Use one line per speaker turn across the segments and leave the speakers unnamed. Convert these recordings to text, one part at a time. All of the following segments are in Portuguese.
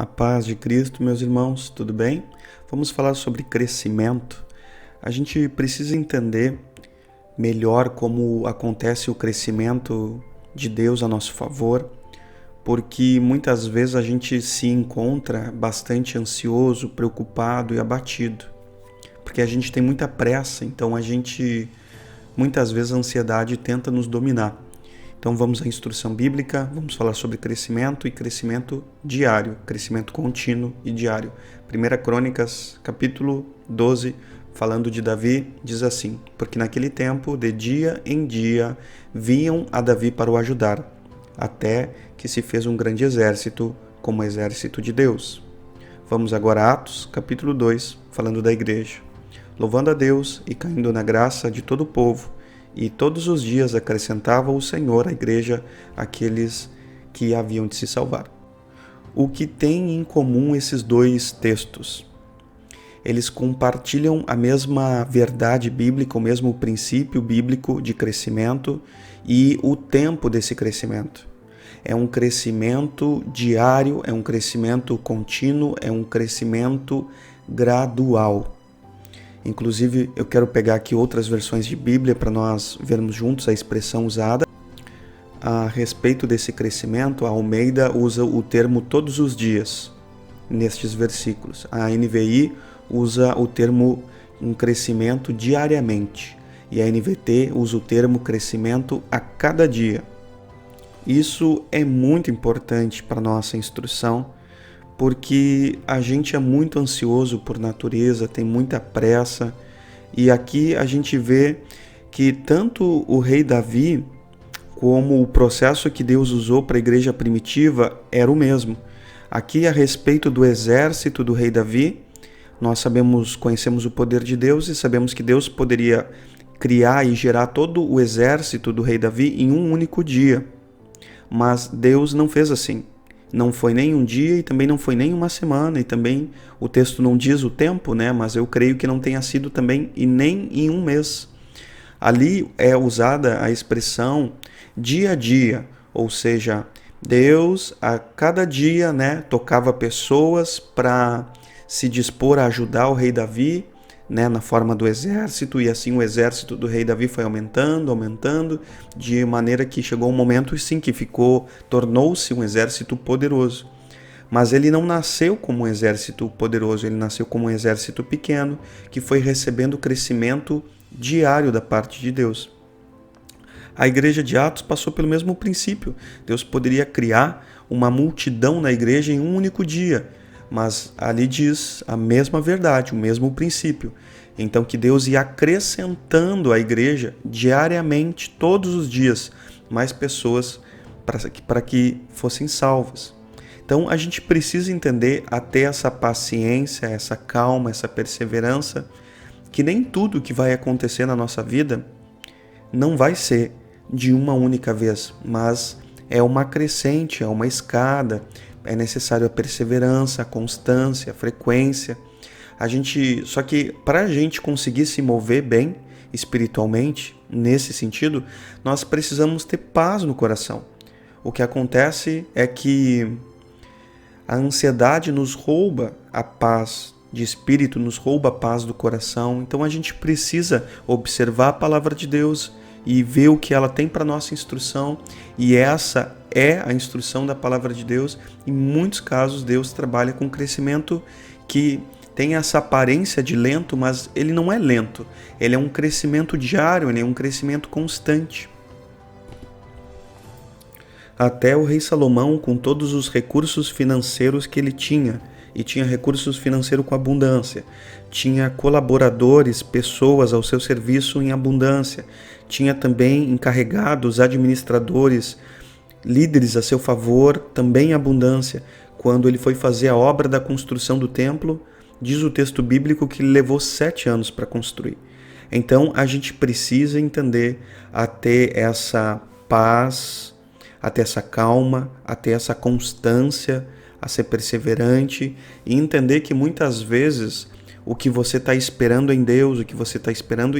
A paz de Cristo, meus irmãos, tudo bem? Vamos falar sobre crescimento. A gente precisa entender melhor como acontece o crescimento de Deus a nosso favor, porque muitas vezes a gente se encontra bastante ansioso, preocupado e abatido, porque a gente tem muita pressa, então muitas vezes a ansiedade tenta nos dominar. Então vamos à instrução bíblica, vamos falar sobre crescimento e crescimento diário, crescimento contínuo e diário. 1 Crônicas, capítulo 12, falando de Davi, diz assim: porque naquele tempo, de dia em dia, vinham a Davi para o ajudar, até que se fez um grande exército, como o exército de Deus. Vamos agora a Atos, capítulo 2, falando da igreja. Louvando a Deus e caindo na graça de todo o povo, e todos os dias acrescentava o Senhor à igreja aqueles que haviam de se salvar. O que tem em comum esses dois textos? Eles compartilham a mesma verdade bíblica, o mesmo princípio bíblico de crescimento e o tempo desse crescimento. É um crescimento diário, é um crescimento contínuo, é um crescimento gradual. Inclusive, eu quero pegar aqui outras versões de Bíblia para nós vermos juntos a expressão usada. A respeito desse crescimento, a Almeida usa o termo todos os dias nestes versículos. A NVI usa o termo um crescimento diariamente. E a NVT usa o termo crescimento a cada dia. Isso é muito importante para a nossa instrução, porque a gente é muito ansioso por natureza, tem muita pressa, e aqui a gente vê que tanto o rei Davi como o processo que Deus usou para a igreja primitiva era o mesmo. Aqui a respeito do exército do rei Davi, nós conhecemos o poder de Deus e sabemos que Deus poderia criar e gerar todo o exército do rei Davi em um único dia, mas Deus não fez assim. Não foi nem um dia e também não foi nem uma semana, e também o texto não diz o tempo, né? Mas eu creio que não tenha sido também e nem em um mês. Ali é usada a expressão dia a dia, ou seja, Deus a cada dia, né, tocava pessoas para se dispor a ajudar o rei Davi, né, na forma do exército, e assim o exército do rei Davi foi aumentando, de maneira que chegou um momento sim que tornou-se um exército poderoso. Mas ele não nasceu como um exército poderoso, ele nasceu como um exército pequeno, que foi recebendo crescimento diário da parte de Deus. A igreja de Atos passou pelo mesmo princípio. Deus poderia criar uma multidão na igreja em um único dia, mas ali diz a mesma verdade, o mesmo princípio. Então que Deus ia acrescentando à igreja diariamente, todos os dias, mais pessoas para que fossem salvas. Então a gente precisa entender até essa paciência, essa calma, essa perseverança, que nem tudo que vai acontecer na nossa vida não vai ser de uma única vez, mas é uma crescente, é uma escada. É necessário a perseverança, a constância, a frequência. Só que para a gente conseguir se mover bem espiritualmente, nesse sentido, nós precisamos ter paz no coração. O que acontece é que a ansiedade nos rouba a paz de espírito, nos rouba a paz do coração. Então a gente precisa observar a palavra de Deus e ver o que ela tem para nossa instrução, e essa é a instrução da palavra de Deus. Em muitos casos Deus trabalha com crescimento que tem essa aparência de lento, mas ele não é lento, ele é um crescimento diário, ele é um crescimento constante. Até o rei Salomão, com todos os recursos financeiros que ele tinha, e tinha recursos financeiros com abundância, tinha colaboradores, pessoas ao seu serviço em abundância, tinha também encarregados, administradores, líderes a seu favor, também em abundância. Quando ele foi fazer a obra da construção do templo, diz o texto bíblico que levou 7 anos para construir. Então a gente precisa entender a ter essa paz, a ter essa calma, a ter essa constância, a ser perseverante e entender que muitas vezes o que você está esperando em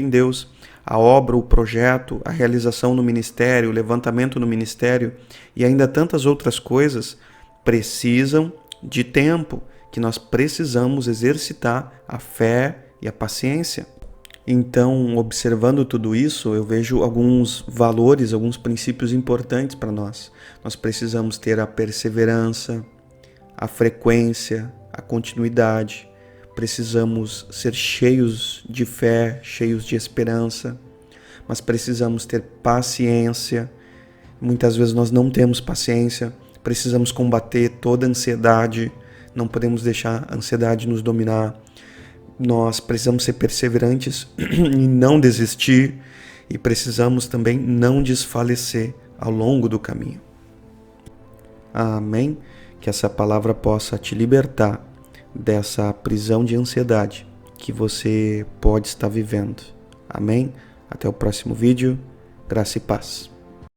Deus, a obra, o projeto, a realização no ministério, o levantamento no ministério e ainda tantas outras coisas precisam de tempo, que nós precisamos exercitar a fé e a paciência. Então, observando tudo isso, eu vejo alguns valores, alguns princípios importantes para nós. Nós precisamos ter a perseverança, a frequência, a continuidade. Precisamos ser cheios de fé, cheios de esperança, mas precisamos ter paciência. Muitas vezes nós não temos paciência, precisamos combater toda a ansiedade, não podemos deixar a ansiedade nos dominar. Nós precisamos ser perseverantes e não desistir, e precisamos também não desfalecer ao longo do caminho. Amém? Que essa palavra possa te libertar dessa prisão de ansiedade que você pode estar vivendo. Amém? Até o próximo vídeo. Graça e paz.